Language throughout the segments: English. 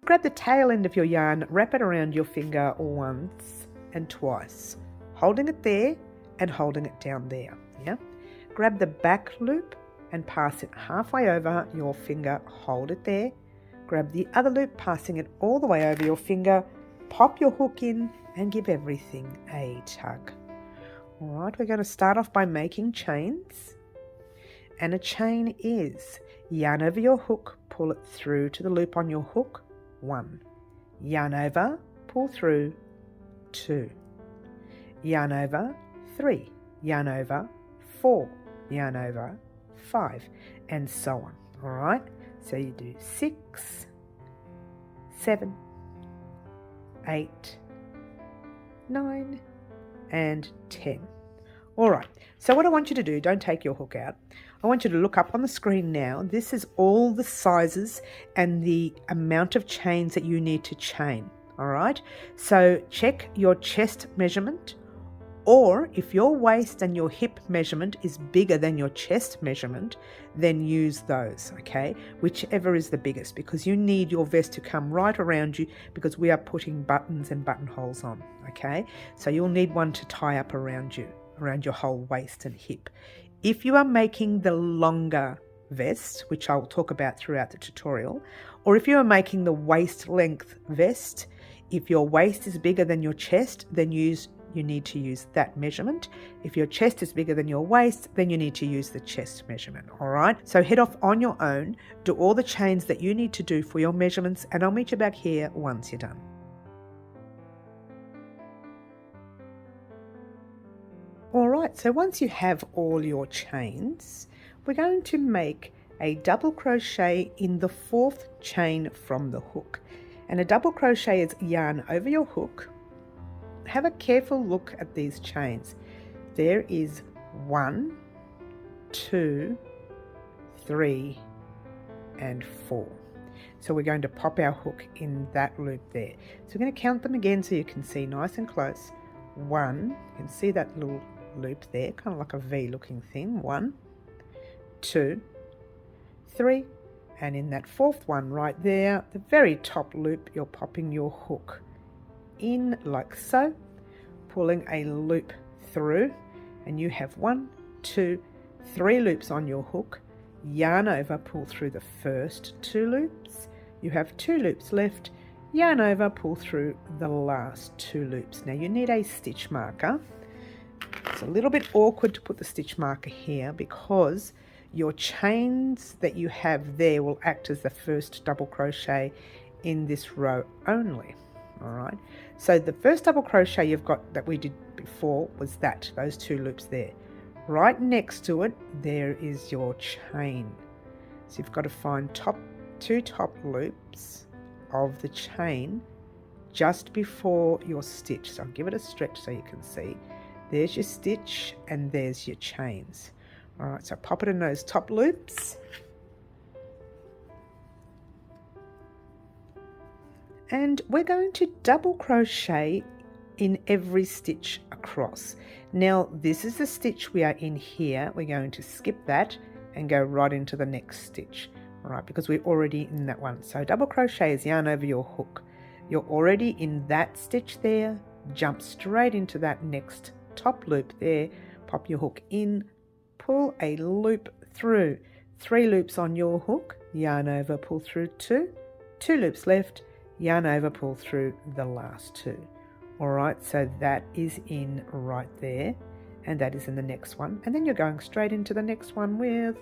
grab the tail end of your yarn, wrap it around your finger once and twice, holding it there and holding it down there. Yeah. Grab the back loop and pass it halfway over your finger, hold it there. Grab the other loop, passing it all the way over your finger, pop your hook in and give everything a tug. All right, we're going to start off by making chains. And a chain is yarn over your hook, pull it through to the loop on your hook, 1. Yarn over, pull through, 2. Yarn over, 3. Yarn over, 4. Yarn over, 5, and so on. All right, so you do 6, 7, 8, 9, and 10. All right, so what I want you to do, don't take your hook out. I want you to look up on the screen now. This is all the sizes and the amount of chains that you need to chain. All right, so check your chest measurement, or if your waist and your hip measurement is bigger than your chest measurement, then use those, okay? Whichever is the biggest, because you need your vest to come right around you, because we are putting buttons and buttonholes on, okay? So you'll need one to tie up around you, around your whole waist and hip. If you are making the longer vest, which I'll talk about throughout the tutorial, or if you are making the waist length vest, if your waist is bigger than your chest, then you need to use that measurement. If your chest is bigger than your waist, then you need to use the chest measurement. All right, so head off on your own, do all the chains that you need to do for your measurements, and I'll meet you back here once you're done. All right, so once you have all your chains, we're going to make a double crochet in the 4th chain from the hook. And a double crochet is yarn over your hook. Have a careful look at these chains. There is 1, 2, 3, and 4. So we're going to pop our hook in that loop there. So we're going to count them again so you can see nice and close. 1, you can see that little loop there, kind of like a V looking thing. 1, 2, 3, and in that 4th one right there, the very top loop, you're popping your hook in like so, pulling a loop through, and you have 1, 2, 3 loops on your hook. Yarn over, pull through the first 2 loops. You have 2 loops left. Yarn over, pull through the last 2 loops. Now you need a stitch marker. It's a little bit awkward to put the stitch marker here because your chains that you have there will act as the first double crochet in this row only. All right, so the first double crochet you've got that we did before was those 2 loops there. Right next to it, there is your chain. So you've got to find 2 top loops of the chain just before your stitch. So I'll give it a stretch so you can see. There's your stitch and there's your chains. All right, so pop it in those top loops. And we're going to double crochet in every stitch across. Now this is the stitch we are in here. We're going to skip that and go right into the next stitch. All right, because we're already in that one. So double crochet is yarn over your hook. You're already in that stitch there. Jump straight into that next top loop there. Pop your hook in, pull a loop through. 3 loops on your hook. Yarn over, pull through 2. 2 loops left. Yarn over, pull through the last 2. All right, so that is in right there, and that is in the next one. And then you're going straight into the next one with,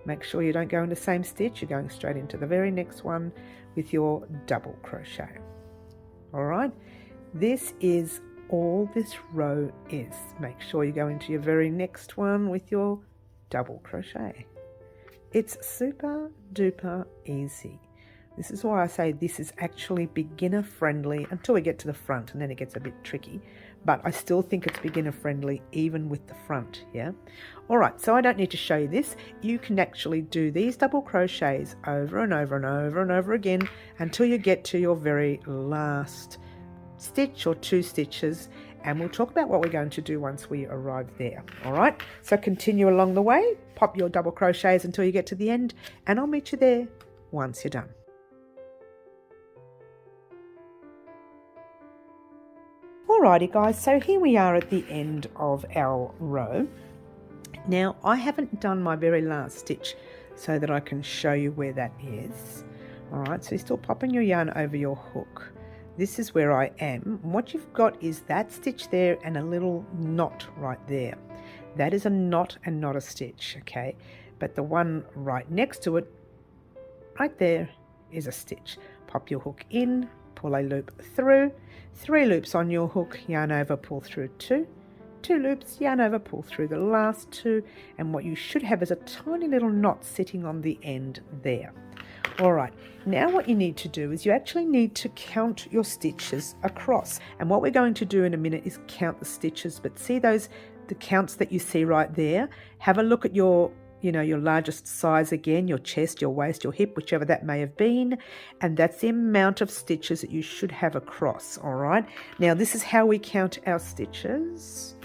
make sure you don't go in the same stitch, you're going straight into the very next one with your double crochet. All right, this is all this row is. Make sure you go into your very next one with your double crochet. It's super duper easy. This is why I say this is actually beginner friendly until we get to the front, and then it gets a bit tricky, but I still think it's beginner friendly even with the front. Yeah. All right, so I don't need to show you this. You can actually do these double crochets over and over and over and over again until you get to your very last stitch or 2 stitches, and we'll talk about what we're going to do once we arrive there. All right, so continue along the way, pop your double crochets until you get to the end, and I'll meet you there once you're done. Alrighty guys, so here we are at the end of our row. Now I haven't done my very last stitch so that I can show you where that is. Alright, so you're still popping your yarn over your hook. This is where I am. What you've got is that stitch there and a little knot right there. That is a knot and not a stitch, okay? But the one right next to it, right there, is a stitch. Pop your hook in, pull a loop through, 3 loops on your hook, yarn over, pull through 2, 2 loops, yarn over, pull through the last 2, and what you should have is a tiny little knot sitting on the end there. Alright, now what you need to do is you actually need to count your stitches across, and what we're going to do in a minute is count the stitches. But see the counts that you see right there? Have a look at your largest size again, your chest, your waist, your hip, whichever that may have been, and that's the amount of stitches that you should have across. All right, now this is how we count our stitches.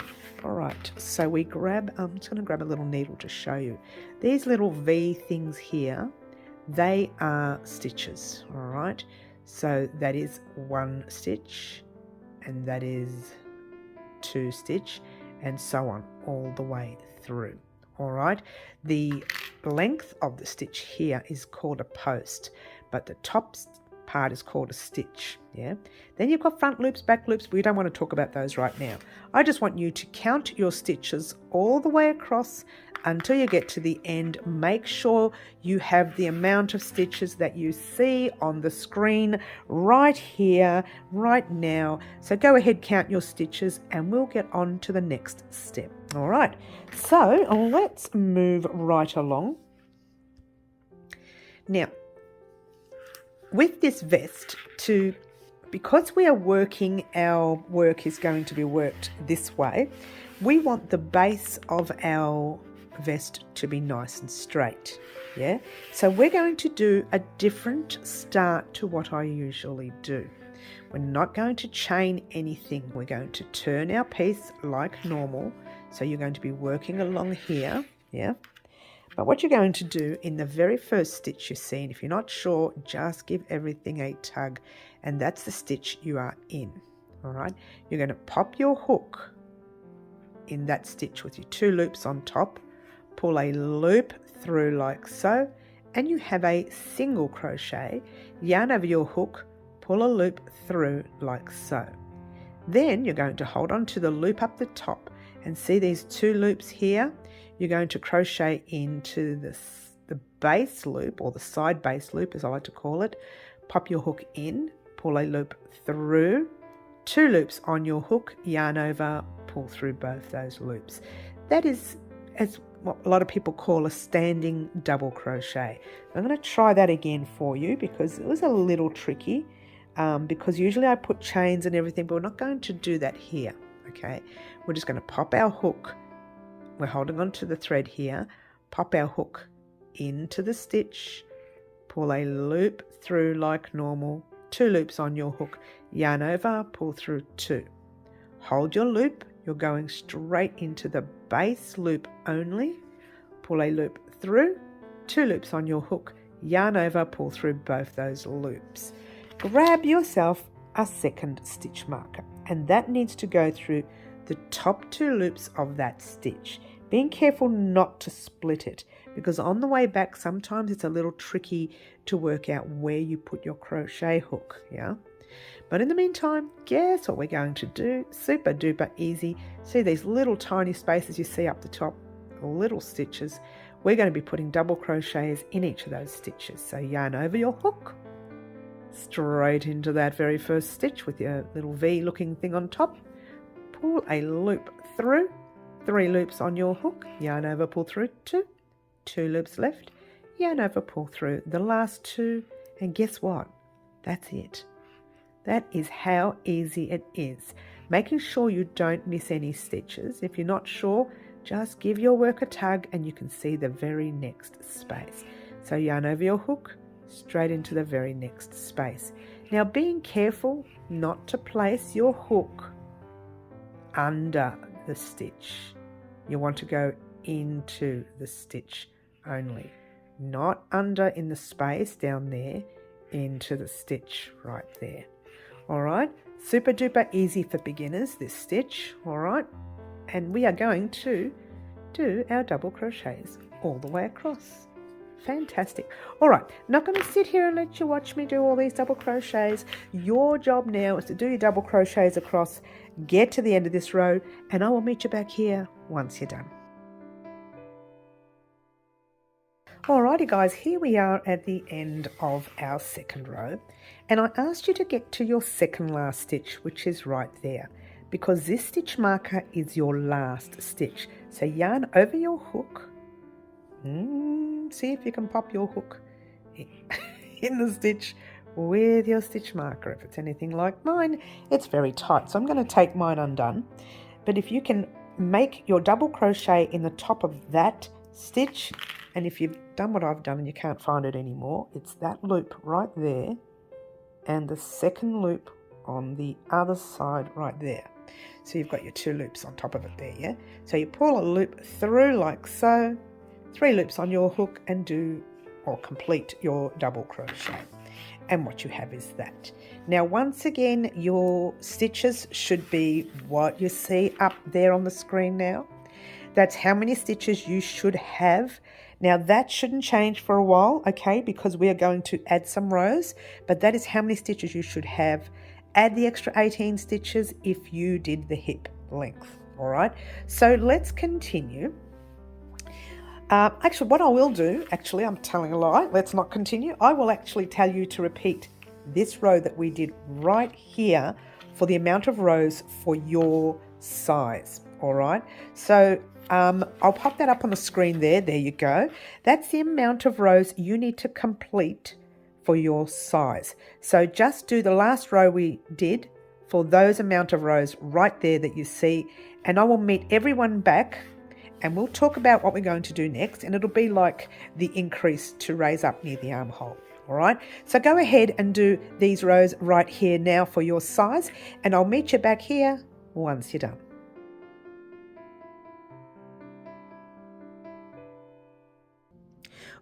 All right, so we grab, I'm just going to grab a little needle to show you. These little V things here, they are stitches. All right, so that is 1 stitch, and that is 2 stitch, and so on all the way through. All right, the length of the stitch here is called a post, but the top part is called a stitch. Yeah, then you've got front loops, back loops. We don't want to talk about those right now. I just want you to count your stitches all the way across until you get to the end. Make sure you have the amount of stitches that you see on the screen right here, right now. So go ahead, count your stitches, and we'll get on to the next step. All right, so let's move right along. Now, with this vest, because we are working, our work is going to be worked this way, we want the base of our vest to be nice and straight. Yeah, so we're going to do a different start to what I usually do. We're not going to chain anything. We're going to turn our piece like normal. So you're going to be working along here, yeah. But what you're going to do in the very first stitch you see, and if you're not sure, just give everything a tug, and that's the stitch you are in. All right, you're going to pop your hook in that stitch with your 2 loops on top, pull a loop through like so, and you have a single crochet, yarn over your hook, pull a loop through like so. Then you're going to hold on to the loop up the top, and see these 2 loops here? You're going to crochet into the base loop, or the side base loop as I like to call it. Pop your hook in, pull a loop through, 2 loops on your hook, yarn over, pull through both those loops. That is what a lot of people call a standing double crochet. I'm going to try that again for you because it was a little tricky, because usually I put chains and everything, but we're not going to do that here. Okay, we're just going to pop our hook, we're holding on to the thread here, pop our hook into the stitch, pull a loop through like normal, 2 loops on your hook, yarn over, pull through 2. Hold your loop, you're going straight into the base loop only, pull a loop through, 2 loops on your hook, yarn over, pull through both those loops. Grab yourself a second stitch marker, and that needs to go through the top 2 loops of that stitch, being careful not to split it, because on the way back sometimes it's a little tricky to work out where you put your crochet hook. Yeah, but in the meantime, guess what we're going to do? Super duper easy. See these little tiny spaces you see up the top, little stitches? We're going to be putting double crochets in each of those stitches. So yarn over your hook, straight into that very first stitch with your little V looking thing on top, pull a loop through, 3 loops on your hook, yarn over, pull through 2, 2 loops left, yarn over, pull through the last 2, and guess what? That's it. That is how easy it is. Making sure you don't miss any stitches. If you're not sure, just give your work a tug and you can see the very next space. So yarn over your hook, straight into the very next space. Now being careful not to place your hook under the stitch. You want to go into the stitch only, not under in the space down there, into the stitch right there. All right, Super duper easy for beginners, this stitch, all right? And we are going to do our double crochets all the way across. Fantastic. All right, not going to sit here and let you watch me do all these double crochets. Your job now is to do your double crochets across, get to the end of this row, and I will meet you back here once you're done. Alrighty guys, here we are at the end of our second row, and I asked you to get to your second last stitch, which is right there, because this stitch marker is your last stitch. So yarn over your hook. See if you can pop your hook in the stitch with your stitch marker. If it's anything like mine, it's very tight, so I'm going to take mine undone. But if you can make your double crochet in the top of that stitch, and if you've done what I've done and you can't find it anymore, it's that loop right there and the second loop on the other side right there. So you've got your 2 loops on top of it there, yeah? So you pull a loop through like so, 3 loops on your hook, and do or complete your double crochet. And what you have is that. Now once again, your stitches should be what you see up there on the screen now. That's how many stitches you should have. Now that shouldn't change for a while, okay, because we are going to add some rows, but that is how many stitches you should have. Add the extra 18 stitches if you did the hip length, all right? So let's continue. Actually, what I will do, I'm telling a lie, let's not continue. I will actually tell you to repeat this row that we did right here for the amount of rows for your size, all right? So I'll pop that up on the screen there. There you go. That's the amount of rows you need to complete for your size. So just do the last row we did for those amount of rows right there that you see, and I will meet everyone back and we'll talk about what we're going to do next, and it'll be like the increase to raise up near the armhole. All right, so go ahead and do these rows right here now for your size, and I'll meet you back here once you're done.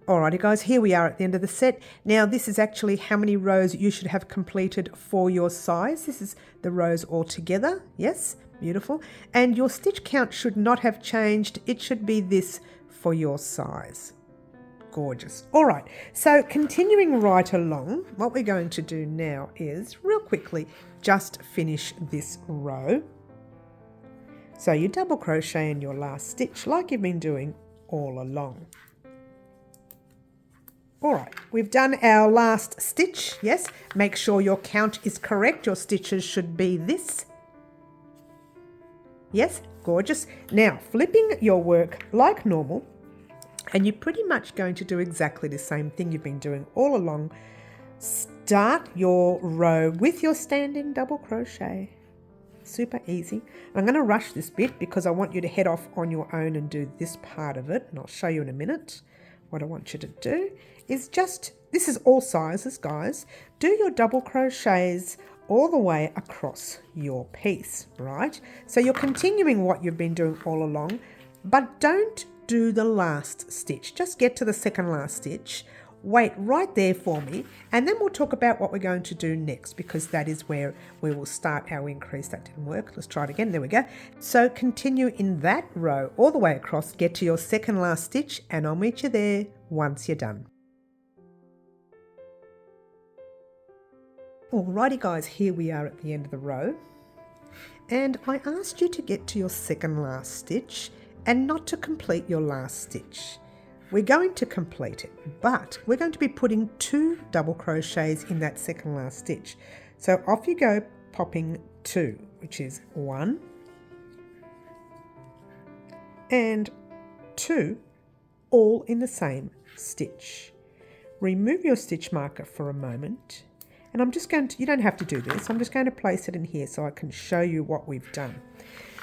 Alrighty guys, here we are at the end of the set. Now this is actually how many rows you should have completed for your size. This is the rows all together. Yes, beautiful. And your stitch count should not have changed. It should be this for your size. Gorgeous. All right, so continuing right along, what we're going to do now is real quickly just finish this row. So you double crochet in your last stitch like you've been doing all along. All right, we've done our last stitch. Yes, make sure your count is correct. Your stitches should be this. Yes, gorgeous. Now, flipping your work like normal, and you're pretty much going to do exactly the same thing you've been doing all along. Start your row with your standing double crochet. Super easy. I'm going to rush this bit because I want you to head off on your own and do this part of it, and I'll show you in a minute. What I want you to do is just, this is all sizes, guys, do your double crochets all the way across your piece, right? So you're continuing what you've been doing all along, but don't do the last stitch. Just get to the second last stitch, wait right there for me, and then we'll talk about what we're going to do next, because that is where we will start our increase. That didn't work. Let's try it again. There we go. So continue in that row all the way across, get to your second last stitch, and I'll meet you there once you're done. Alrighty guys, here we are at the end of the row, and I asked you to get to your second last stitch and not to complete your last stitch. We're going to complete it, but we're going to be putting 2 double crochets in that second last stitch. So off you go, popping 2, which is 1 and 2, all in the same stitch. Remove your stitch marker for a moment, and I'm just going to, you don't have to do this, I'm just going to place it in here so I can show you what we've done.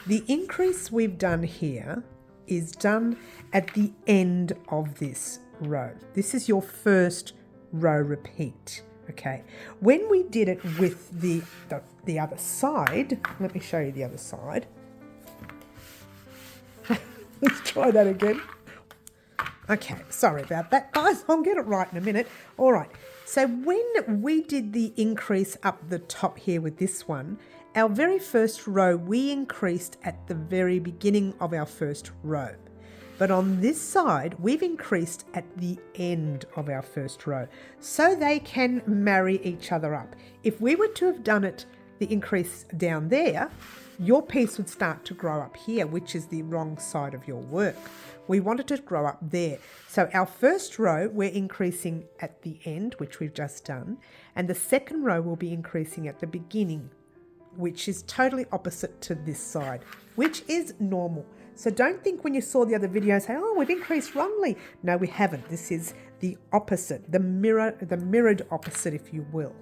The increase we've done here is done at the end of this row. This is your first row repeat, okay? When we did it with the other side, let me show you the other side. Let's try that again. Okay, sorry about that, guys. I'll get it right in a minute. All right, so when we did the increase up the top here with this one, our very first row, we increased at the very beginning of our first row. But on this side, we've increased at the end of our first row, so they can marry each other up. If we were to have done it, the increase down there, your piece would start to grow up here, which is the wrong side of your work. We wanted to grow up there. So our first row, we're increasing at the end, which we've just done. And the second row will be increasing at the beginning, which is totally opposite to this side, which is normal. So don't think when you saw the other video, say, oh, we've increased wrongly. No, we haven't. This is the opposite, the mirrored opposite, if you will.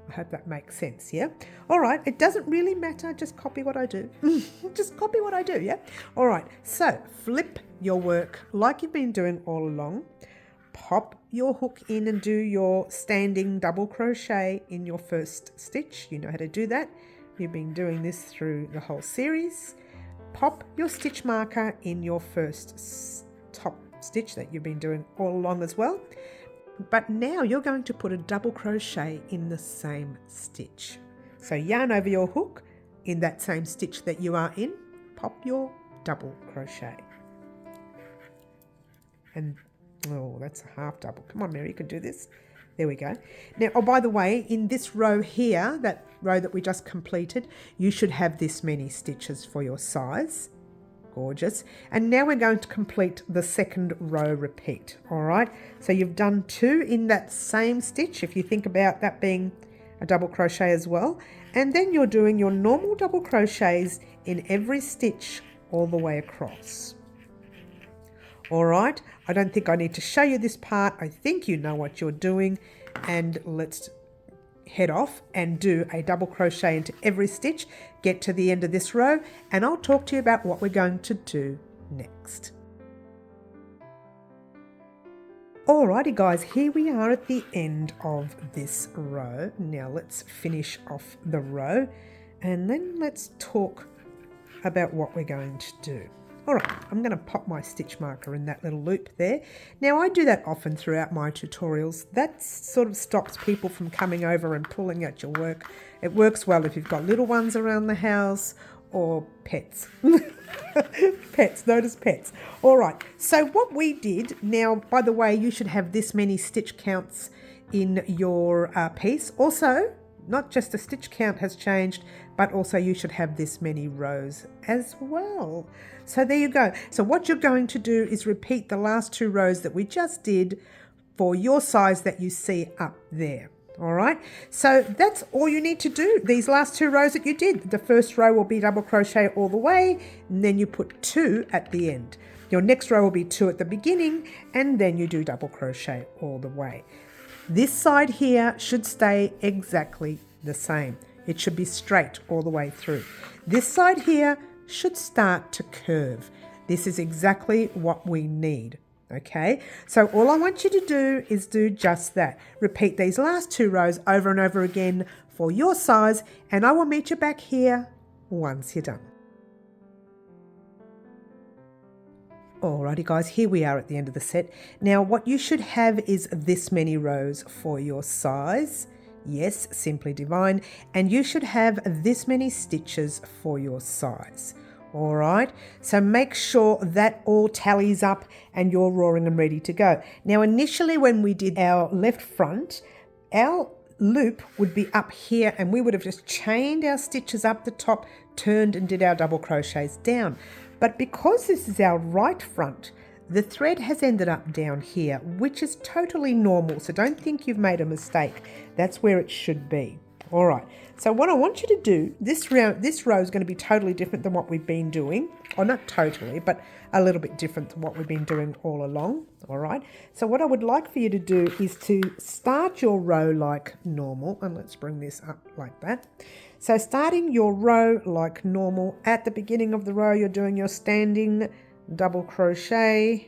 I hope that makes sense, yeah? All right, it doesn't really matter, just copy what I do. Just copy what I do, yeah? All right, so flip your work like you've been doing all along. Pop your hook in and do your standing double crochet in your first stitch. You know how to do that. You've been doing this through the whole series. Pop your stitch marker in your first top stitch that you've been doing all along as well. But now you're going to put a double crochet in the same stitch. So yarn over your hook in that same stitch that you are in, pop your double crochet. And oh, that's a half double. Come on, Mary, you can do this. There we go. Now, oh, by the way, in this row here, that row that we just completed, you should have this many stitches for your size. Gorgeous. And now we're going to complete the second row repeat. All right. So you've done 2 in that same stitch, if you think about that being a double crochet as well. And then you're doing your normal double crochets in every stitch all the way across. All right. I don't think I need to show you this part. I think you know what you're doing. And let's head off and do a double crochet into every stitch, get to the end of this row, and I'll talk to you about what we're going to do next. Alrighty guys, here we are at the end of this row. Now let's finish off the row and then let's talk about what we're going to do. Alright, I'm going to pop my stitch marker in that little loop there. Now I do that often throughout my tutorials. That sort of stops people from coming over and pulling at your work. It works well if you've got little ones around the house or pets. Pets, notice pets. Alright, so what we did, now by the way, you should have this many stitch counts in your piece. Also, not just the stitch count has changed, but also you should have this many rows as well. So there you go. So what you're going to do is repeat the last 2 rows that we just did for your size that you see up there. All right. So that's all you need to do. These last 2 rows that you did. The first row will be double crochet all the way, and then you put 2 at the end. Your next row will be 2 at the beginning, and then you do double crochet all the way. This side here should stay exactly the same. It should be straight all the way through. This side here should start to curve. This is exactly what we need. Okay, so all I want you to do is do just that. Repeat these last 2 rows over and over again for your size, and I will meet you back here once you're done. Alrighty guys, here we are at the end of the set. Now what you should have is this many rows for your size. Yes, Simply Divine. And you should have this many stitches for your size. All right, so make sure that all tallies up and you're roaring and ready to go. Now, initially when we did our left front, our loop would be up here and we would have just chained our stitches up the top, turned and did our double crochets down. But because this is our right front, the thread has ended up down here, which is totally normal. So don't think you've made a mistake. That's where it should be. All right, so what I want you to do, this row is going to be totally different than what we've been doing. Or not totally, but a little bit different than what we've been doing all along. All right, so what I would like for you to do is to start your row like normal. And let's bring this up like that. So starting your row like normal, at the beginning of the row, you're doing your standing double crochet,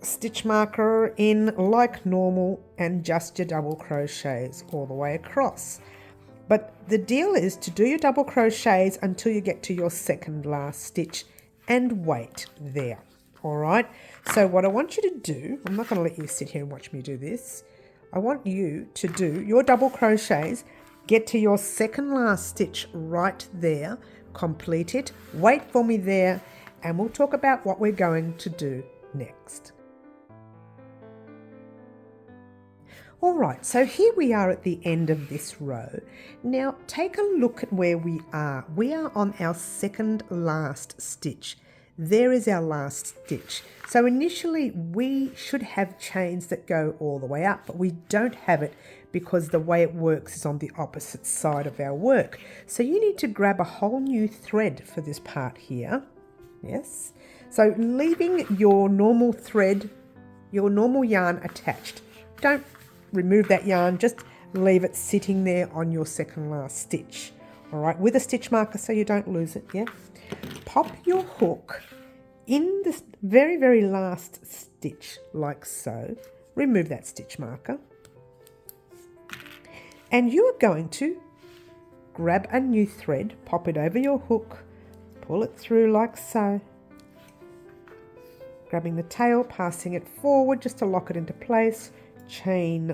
stitch marker in like normal, and just your double crochets all the way across. But the deal is to do your double crochets until you get to your second last stitch and wait there. All right, so what I want you to do, I'm not going to let you sit here and watch me do this. I want you to do your double crochets, get to your second last stitch right there, complete it, wait for me there, and we'll talk about what we're going to do next. All right, so here we are at the end of this row. Now take a look at where we are. We are on our second last stitch. There is our last stitch. So initially we should have chains that go all the way up, but we don't have it because the way it works is on the opposite side of our work. So you need to grab a whole new thread for this part here. Yes. So leaving your normal thread, your normal yarn attached. Don't remove that yarn, just leave it sitting there on your second last stitch. All right, with a stitch marker so you don't lose it, yeah? Pop your hook in the very, very last stitch, like so. Remove that stitch marker. And you are going to grab a new thread, pop it over your hook, pull it through like so. Grabbing the tail, passing it forward just to lock it into place. Chain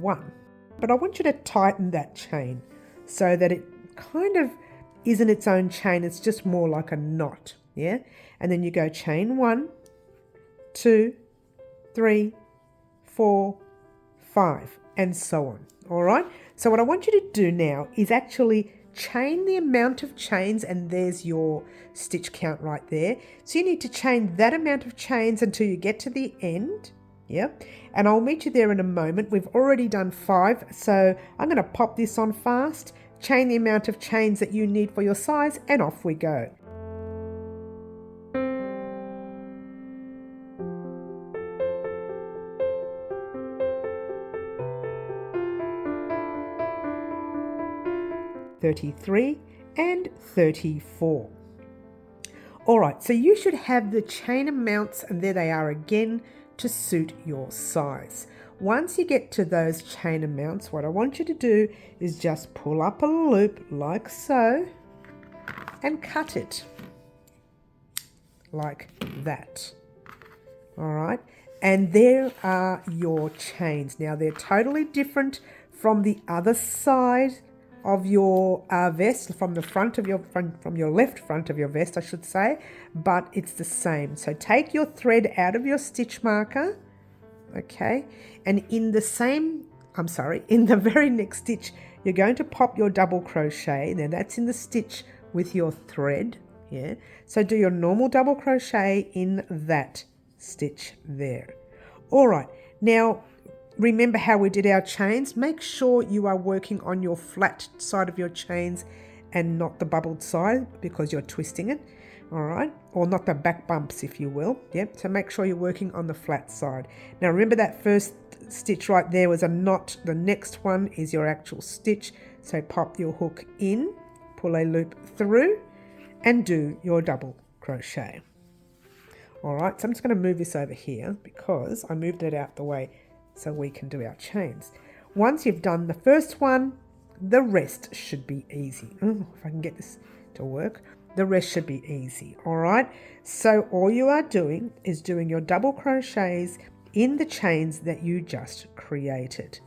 1. But I want you to tighten that chain so that it kind of isn't its own chain, it's just more like a knot, yeah? And then you go chain 1, 2, 3, 4, 5, and so on, all right? So what I want you to do now is actually chain the amount of chains, and there's your stitch count right there. So you need to chain that amount of chains until you get to the end, yeah? And I'll meet you there in a moment. We've already done 5, so I'm going to pop this on fast, chain the amount of chains that you need for your size, and off we go. $33 and $34. All right, so you should have the chain amounts, and there they are again, to suit your size. Once you get to those chain amounts, what I want you to do is just pull up a loop like so and cut it like that. All right, and there are your chains. Now they're totally different from the other side of your vest, from the front of your from your left front of your vest, I should say, but it's the same. So take your thread out of your stitch marker, okay, and in the very next stitch, you're going to pop your double crochet. Now that's in the stitch with your thread, yeah. So do your normal double crochet in that stitch there. All right, now remember how we did our chains. Make sure you are working on your flat side of your chains and not the bubbled side because you're twisting it, all right? Or not the back bumps, if you will. Yep, so make sure you're working on the flat side. Now remember that first stitch right there was a knot. The next one is your actual stitch. So pop your hook in, pull a loop through, and do your double crochet. All right, so I'm just going to move this over here because I moved it out the way so we can do our chains. Once you've done the first one, the rest should be easy. Oh, if I can get this to work, the rest should be easy. All right, so all you are doing is doing your double crochets in the chains that you just created.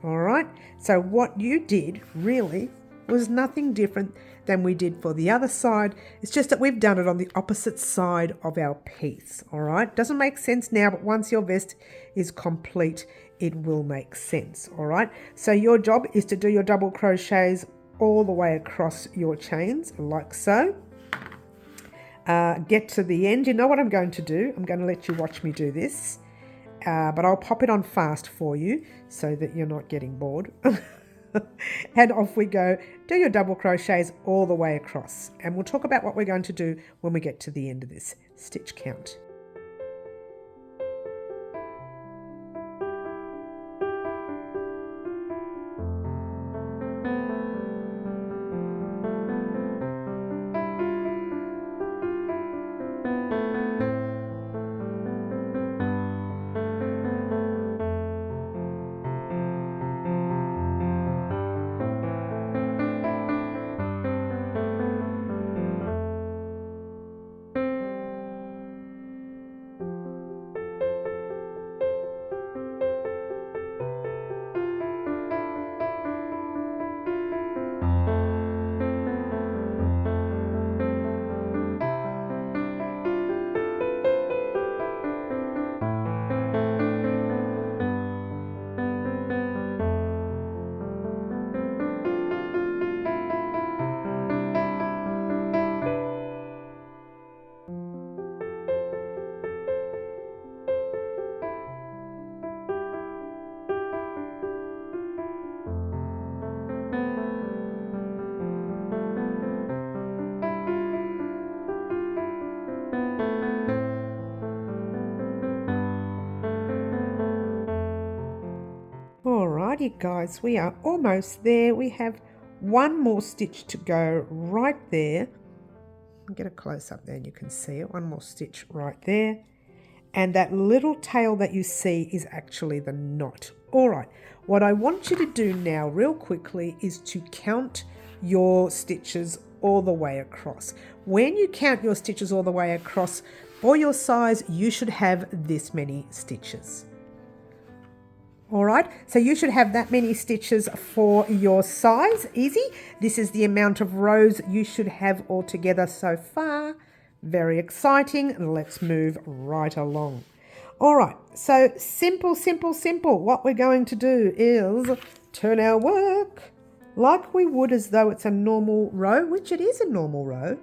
All right, so what you did really was nothing different than we did for the other side. It's just that we've done it on the opposite side of our piece. All right, doesn't make sense now, but once your vest is complete, it will make sense. All right, so your job is to do your double crochets all the way across your chains like so. Get to the end. You know what I'm going to do? I'm going to let you watch me do this, but I'll pop it on fast for you so that you're not getting bored. And off we go. Do your double crochets all the way across, and we'll talk about what we're going to do when we get to the end of this stitch count. Alrighty guys, we are almost there. We have one more stitch to go right there. I'll get a close up there and you can see it. One more stitch right there. And that little tail that you see is actually the knot. Alright, what I want you to do now real quickly is to count your stitches all the way across. When you count your stitches all the way across, for your size, you should have this many stitches. Alright, so you should have that many stitches for your size, easy. This is the amount of rows you should have altogether so far. Very exciting. Let's move right along. Alright, so simple. What we're going to do is turn our work like we would as though it's a normal row, which it is a normal row.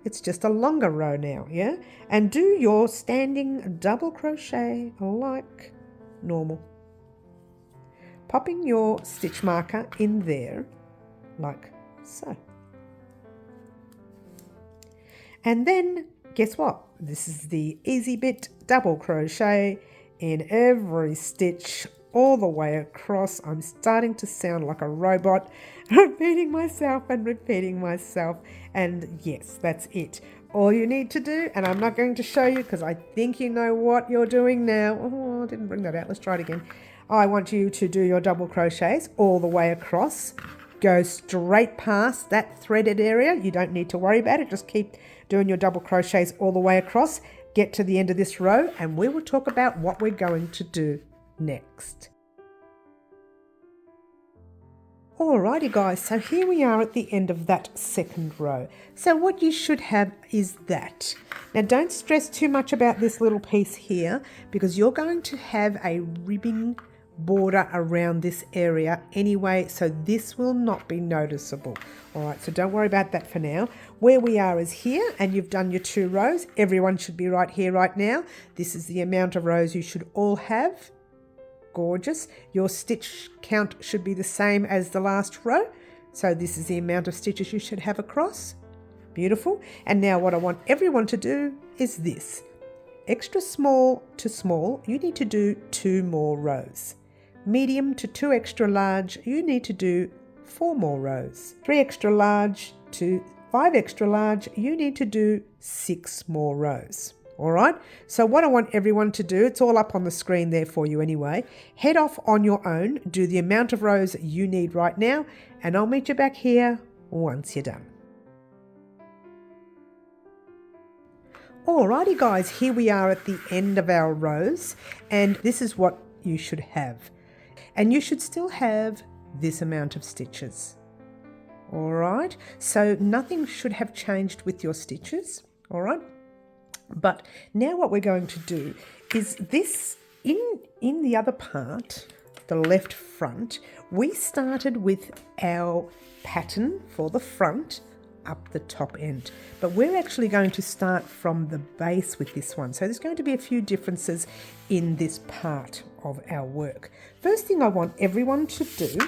It's just a longer row now, yeah? And do your standing double crochet like normal. Popping your stitch marker in there, like so. And then, guess what? This is the easy bit, double crochet in every stitch all the way across. I'm starting to sound like a robot, repeating myself. And yes, that's it. All you need to do, and I'm not going to show you because I think you know what you're doing now. Oh, I didn't bring that out. Let's try it again. I want you to do your double crochets all the way across. Go straight past that threaded area. You don't need to worry about it. Just keep doing your double crochets all the way across. Get to the end of this row and we will talk about what we're going to do next. Alrighty guys, so here we are at the end of that second row. So what you should have is that. Now don't stress too much about this little piece here because you're going to have a ribbing border around this area anyway, so this will not be noticeable. All right, so don't worry about that for now. Where we are is here, and you've done your 2 rows. Everyone should be right here right now. This is the amount of rows you should all have. Gorgeous. Your stitch count should be the same as the last row, so this is the amount of stitches you should have across. Beautiful. And now what I want everyone to do is this. Extra small to small, you need to do 2 more rows. Medium to 2 extra large, you need to do 4 more rows. 3 extra large to 5 extra large, you need to do 6 more rows. All right, so what I want everyone to do, it's all up on the screen there for you anyway. Head off on your own, do the amount of rows you need right now, and I'll meet you back here once you're done. Alrighty guys, here we are at the end of our rows, and this is what you should have. And you should still have this amount of stitches. All right, so nothing should have changed with your stitches. All right, but now what we're going to do is this in the other part, the left front, we started with our pattern for the front up the top end, but we're actually going to start from the base with this one. So there's going to be a few differences in this part of our work. First thing I want everyone to do,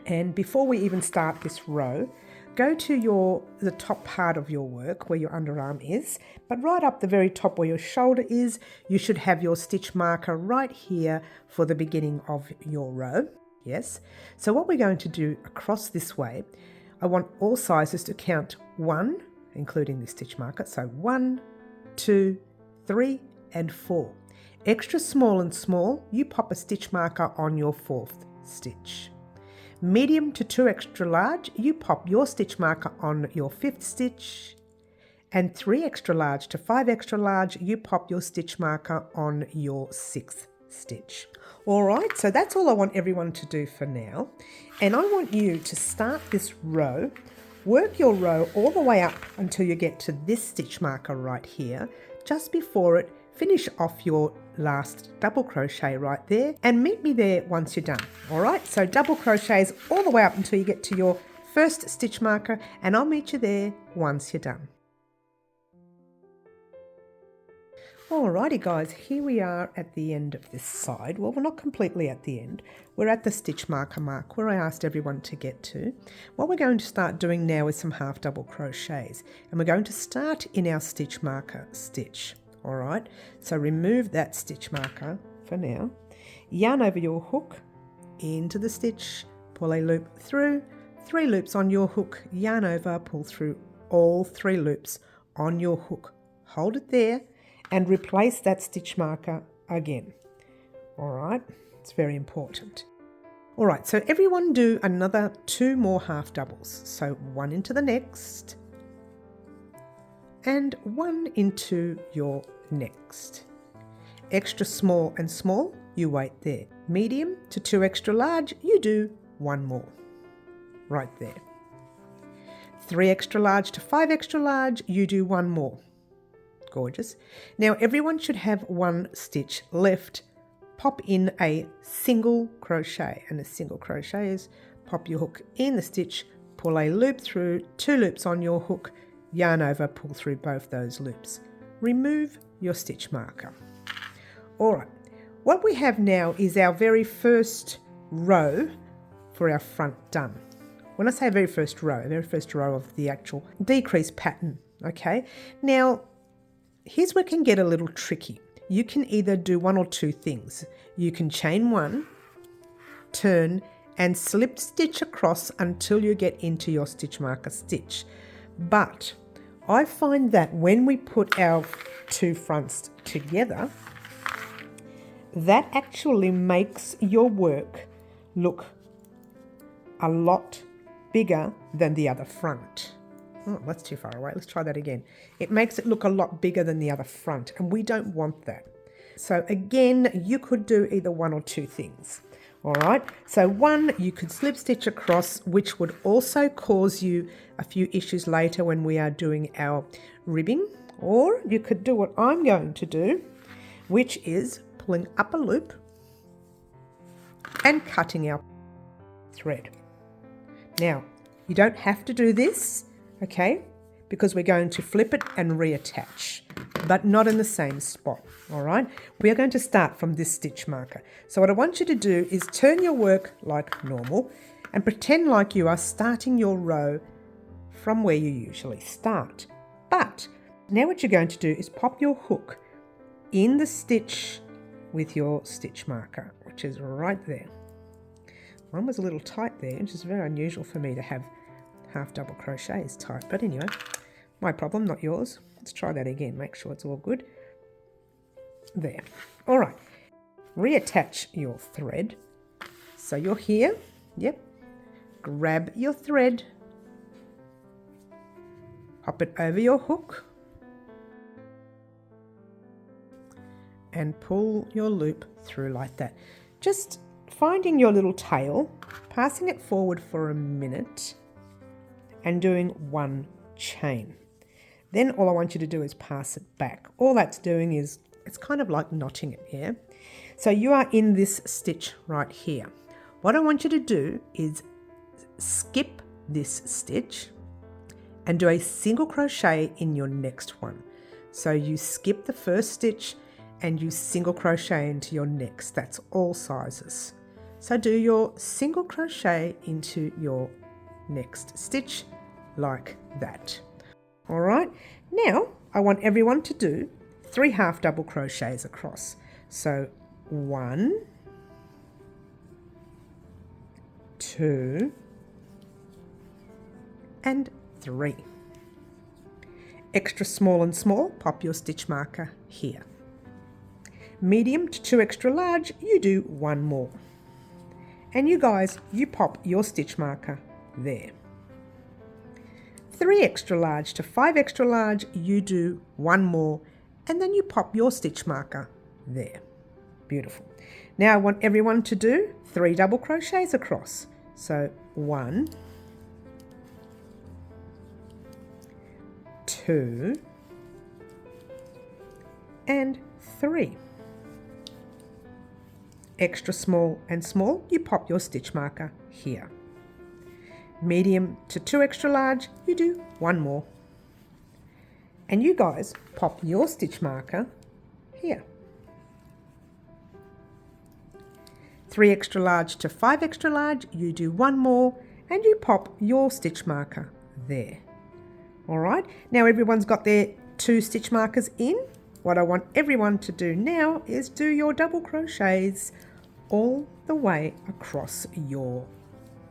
and before we even start this row, go to the top part of your work where your underarm is, but right up the very top where your shoulder is, you should have your stitch marker right here for the beginning of your row. Yes, so what we're going to do across this way, I want all sizes to count 1, including the stitch marker. So 1, 2, 3, and 4. Extra small and small, you pop a stitch marker on your 4th stitch. Medium to 2 extra large, you pop your stitch marker on your 5th stitch. And 3 extra large to 5 extra large, you pop your stitch marker on your 6th stitch. All right, so that's all I want everyone to do for now. And I want you to start this row, work your row all the way up until you get to this stitch marker right here. Just before it, finish off your last double crochet right there and meet me there once you're done. All right, so double crochets all the way up until you get to your first stitch marker, and I'll meet you there once you're done. Alrighty guys, here we are at the end of this side. Well, we're not completely at the end. We're at the stitch marker mark where I asked everyone to get to. What we're going to start doing now is some half double crochets, and we're going to start in our stitch marker stitch. Alright, so remove that stitch marker for now. Yarn over your hook into the stitch, pull a loop through, 3 loops on your hook, yarn over, pull through all 3 loops on your hook. Hold it there and replace that stitch marker again. All right, it's very important. All right, so everyone do another 2 more half doubles. So 1 into the next and 1 into your next. Extra small and small, you wait there. Medium to 2 extra large, you do 1 more. Right there. 3 extra large to 5 extra large, you do 1 more. Gorgeous. Now everyone should have 1 stitch left. Pop in a single crochet, and a single crochet is pop your hook in the stitch, pull a loop through, 2 loops on your hook, yarn over, pull through both those loops. Remove your stitch marker. All right, what we have now is our very first row for our front done. When I say very first row of the actual decrease pattern, okay? Now, here's where it can get a little tricky. You can either do 1 or 2 things. You can chain 1, turn, and slip stitch across until you get into your stitch marker stitch. But I find that when we put our 2 fronts together, that actually makes your work look a lot bigger than the other front. Oh, that's too far away. Let's try that again. It makes it look a lot bigger than the other front, and we don't want that. So again, you could do either 1 or 2 things. All right. So 1, you could slip stitch across, which would also cause you a few issues later when we are doing our ribbing. Or you could do what I'm going to do, which is pulling up a loop and cutting our thread. Now, you don't have to do this, okay, because we're going to flip it and reattach, but not in the same spot, all right? We are going to start from this stitch marker. So what I want you to do is turn your work like normal and pretend like you are starting your row from where you usually start. But now what you're going to do is pop your hook in the stitch with your stitch marker, which is right there. One was a little tight there, which is very unusual for me to have half double crochets tight. But anyway, my problem, not yours. Let's try that again, make sure it's all good. There. All right. Reattach your thread. So you're here. Yep. Grab your thread. Hop it over your hook. And pull your loop through like that. Just finding your little tail, passing it forward for a minute and doing 1 chain. Then all I want you to do is pass it back. All that's doing is, it's kind of like knotting it, yeah? So you are in this stitch right here. What I want you to do is skip this stitch and do a single crochet in your next one. So you skip the first stitch and you single crochet into your next. That's all sizes. So do your single crochet into your next stitch like that. All right, now I want everyone to do 3 half double crochets across. So 1, 2, and 3. Extra small and small, pop your stitch marker here. Medium to 2 extra large, you do 1 more. And you guys, you pop your stitch marker there. 3 extra large to 5 extra large, you do 1 more, and then you pop your stitch marker there. Beautiful. Now I want everyone to do 3 double crochets across. So 1, 2, and 3. Extra small and small, you pop your stitch marker here. Medium to 2 extra large, you do 1 more. And you guys pop your stitch marker here. 3 extra large to 5 extra large, you do 1 more, and you pop your stitch marker there. All right, now everyone's got their 2 stitch markers in. What I want everyone to do now is do your double crochets all the way across your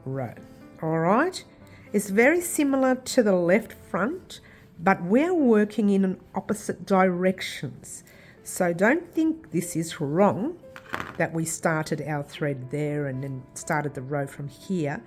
row. All right, it's very similar to the left front, but we're working in opposite directions. So don't think this is wrong, that we started our thread there and then started the row from here.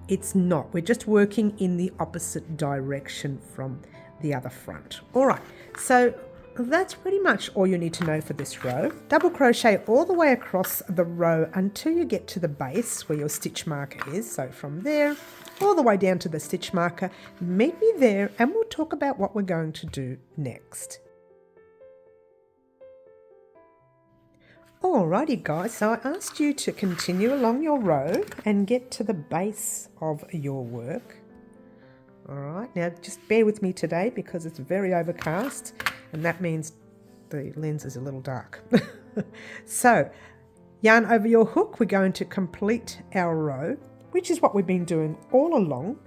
It's not. We're just working in the opposite direction from the other front. All right, so that's pretty much all you need to know for this row. Double crochet all the way across the row until you get to the base where your stitch marker is. So from there all the way down to the stitch marker. Meet me there and we'll talk about what we're going to do next. Alrighty guys, so I asked you to continue along your row and get to the base of your work. Alright, now just bear with me today because it's very overcast and that means the lens is a little dark. So, yarn over your hook, we're going to complete our row, which is what we've been doing all along.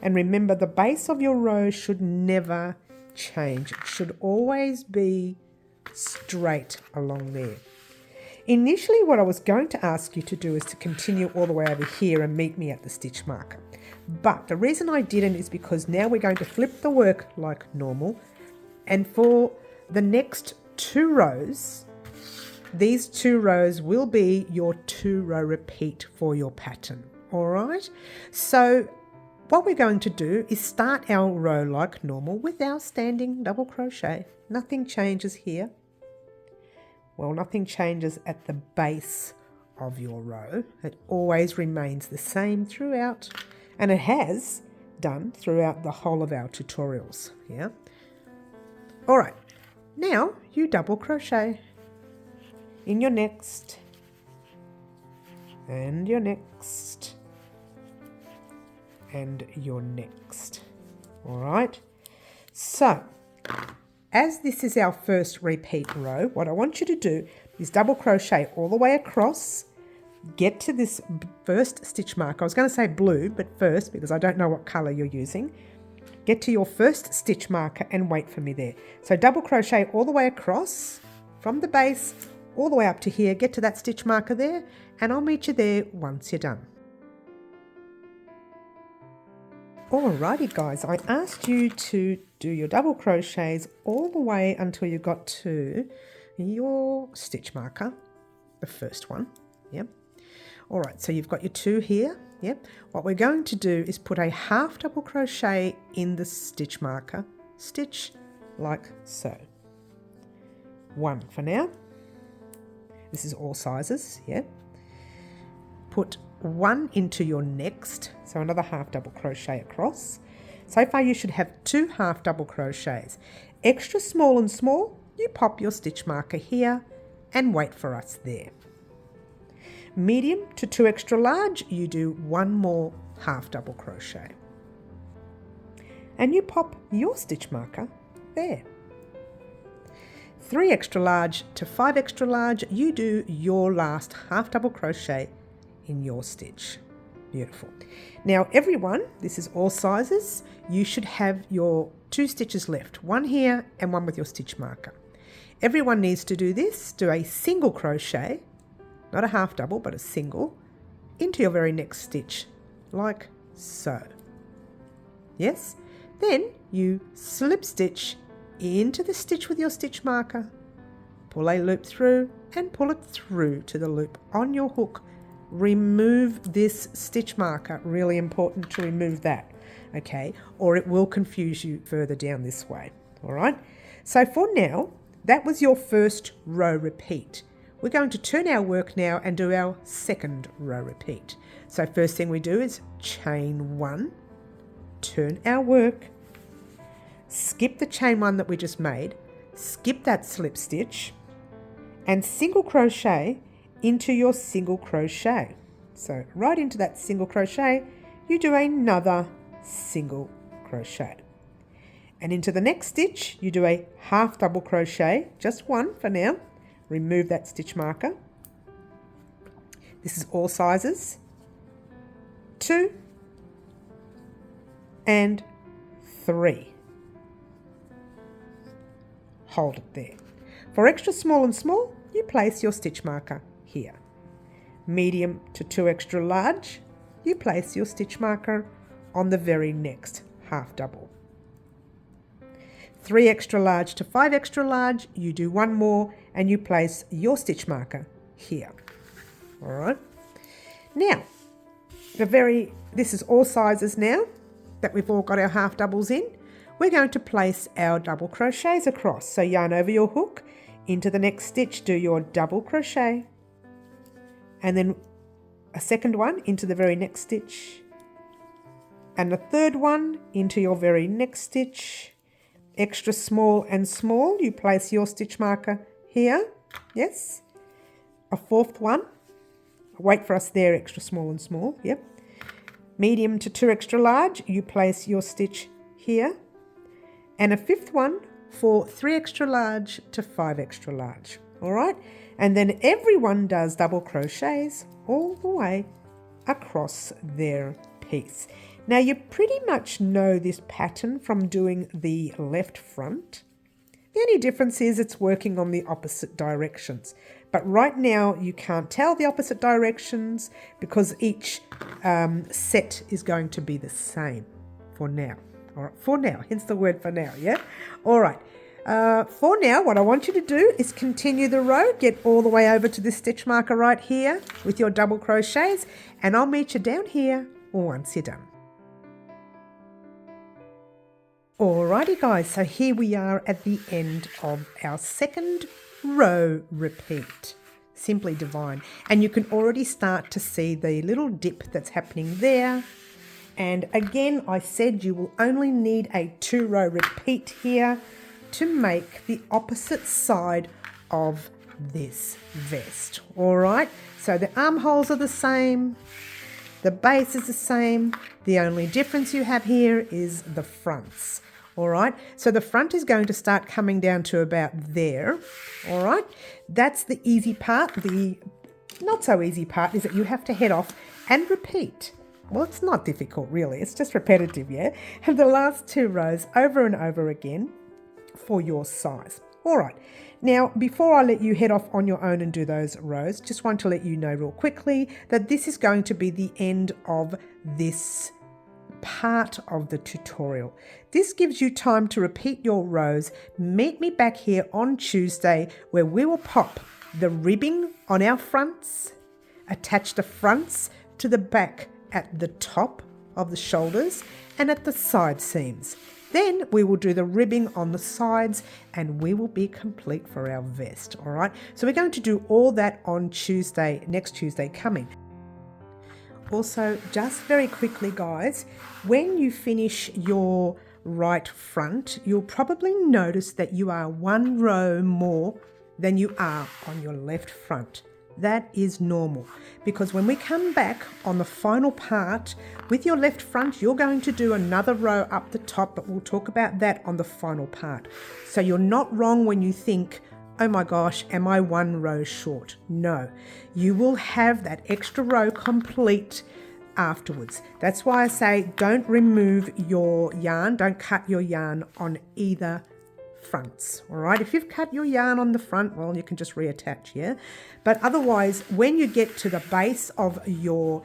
And remember, the base of your row should never change. It should always be straight along there. Initially, what I was going to ask you to do is to continue all the way over here and meet me at the stitch marker. But the reason I didn't is because now we're going to flip the work like normal. And for the next 2 rows, these 2 rows will be your 2-row repeat for your pattern. All right? So what we're going to do is start our row like normal with our standing double crochet. Nothing changes here. Well, nothing changes at the base of your row. It always remains the same throughout, and it has done throughout the whole of our tutorials. Yeah. All right. Now you double crochet in your next, and your next, and your next. All right. So, as this is our first repeat row, what I want you to do is double crochet all the way across, get to this first stitch marker. I was going to say blue, but first, because I don't know what colour you're using, get to your first stitch marker and wait for me there. So double crochet all the way across from the base all the way up to here, get to that stitch marker there, and I'll meet you there once you're done. Alrighty guys, I asked you to do your double crochets all the way until you got to your stitch marker, the first one. Yep. Alright, so you've got your 2 here. Yep. What we're going to do is put a half double crochet in the stitch marker, stitch like so. 1 for now. This is all sizes. Yep. Put 1 into your next, so another half double crochet across. So far you should have 2 half double crochets. Extra small and small, you pop your stitch marker here and wait for us there. Medium to 2 extra large, you do 1 more half double crochet. And you pop your stitch marker there. 3 extra large to 5 extra large, you do your last half double crochet in your stitch. Beautiful. Now everyone, this is all sizes, you should have your 2 stitches left, 1 here and 1 with your stitch marker. Everyone needs to do this, do a single crochet, not a half double but a single, into your very next stitch like so. Yes, then you slip stitch into the stitch with your stitch marker, pull a loop through and pull it through to the loop on your hook. Remove this stitch marker, really important to remove that, okay, or it will confuse you further down this way. All right, so for now that was your first row repeat. We're going to turn our work now and do our second row repeat. So first thing we do is chain 1, turn our work, skip the chain 1 that we just made, skip that slip stitch and single crochet into your single crochet. So right into that single crochet, you do another single crochet. And into the next stitch, you do a half double crochet, just 1 for now. Remove that stitch marker. This is all sizes. 2 and 3. Hold it there. For extra small and small, you place your stitch marker here. medium to 2 extra large, you place your stitch marker on the very next half double. 3 extra large to 5 extra large, you do one more and you place your stitch marker here. All right. Now, this is all sizes now that we've all got our half doubles in. We're going to place our double crochets across. So yarn over your hook, into the next stitch, do your double crochet, and then a second one into the very next stitch, and the third one into your very next stitch. Extra small and small, you place your stitch marker here. Yes. A fourth one. Wait for us there, extra small and small. Yep. Medium to 2 extra large, you place your stitch here. And a fifth one for 3 extra large to 5 extra large. All right. And then everyone does double crochets all the way across their piece. Now you pretty much know this pattern from doing the left front. The only difference is it's working on the opposite directions. But right now you can't tell the opposite directions because each set is going to be the same for now. All right, for now, hence the word for now, yeah? All right. For now, what I want you to do is continue the row, get all the way over to this stitch marker right here with your double crochets, and I'll meet you down here once you're done. Alrighty guys, so here we are at the end of our second row repeat. Simply divine. And you can already start to see the little dip that's happening there. And again, I said you will only need a 2-row repeat here to make the opposite side of this vest. Alright, so the armholes are the same. The base is the same. The only difference you have here is the fronts. All right, so the front is going to start coming down to about there. All right, that's the easy part. The not so easy part is that you have to head off and repeat. Well, it's not difficult really, it's just repetitive, yeah? And the last 2 rows over and over again for your size. All right, now before I let you head off on your own and do those rows, just want to let you know real quickly that this is going to be the end of this part of the tutorial. This gives you time to repeat your rows. Meet me back here on Tuesday where we will pop the ribbing on our fronts, attach the fronts to the back at the top of the shoulders and at the side seams. Then we will do the ribbing on the sides and we will be complete for our vest. All right, so we're going to do all that on Tuesday, next Tuesday coming. Also, just very quickly guys, when you finish your right front, you'll probably notice that you are 1 row more than you are on your left front. That is normal because when we come back on the final part with your left front, you're going to do another row up the top, but we'll talk about that on the final part. So you're not wrong when you think, oh my gosh, am I 1 row short? No, you will have that extra row complete afterwards. That's why I say don't remove your yarn, don't cut your yarn on either fronts. All right, if you've cut your yarn on the front, well, you can just reattach, yeah? But otherwise, when you get to the base of your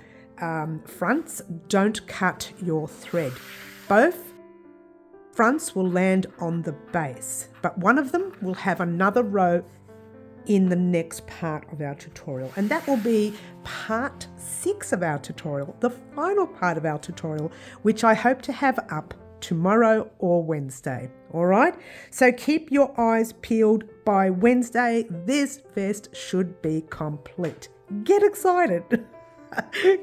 fronts, don't cut your thread. Both fronts will land on the base, but one of them will have another row in the next part of our tutorial, and that will be part 6 of our tutorial, the final part of our tutorial, which I hope to have up tomorrow or Wednesday. All right, so keep your eyes peeled. By Wednesday this vest should be complete. Get excited.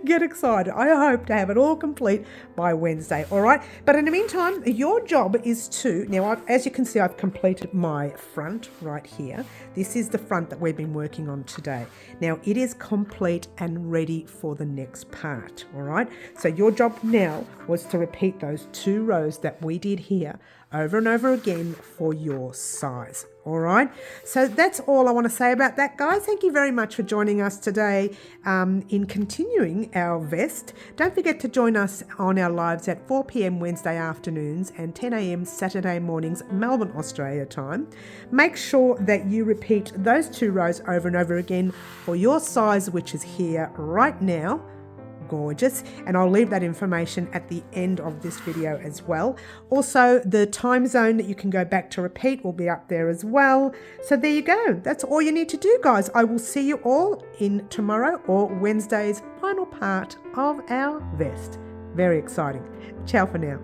Get excited. I hope to have it all complete by Wednesday. All right, but in the meantime, your job is to, now as you can see, I've completed my front right here. This is the front that we've been working on today. Now it is complete and ready for the next part. All right, so your job now was to repeat those 2 rows that we did here over and over again for your size. All right, so that's all I want to say about that, guys. Thank you very much for joining us today in continuing our vest. Don't forget to join us on our lives at 4 p.m. Wednesday afternoons and 10 a.m. Saturday mornings, Melbourne, Australia time. Make sure that you repeat those 2 rows over and over again for your size, which is here right now. Gorgeous, and I'll leave that information at the end of this video as well. Also, the time zone that you can go back to repeat will be up there as well. So there you go. That's all you need to do, guys. I will see you all in tomorrow or Wednesday's final part of our vest. Very exciting. Ciao for now.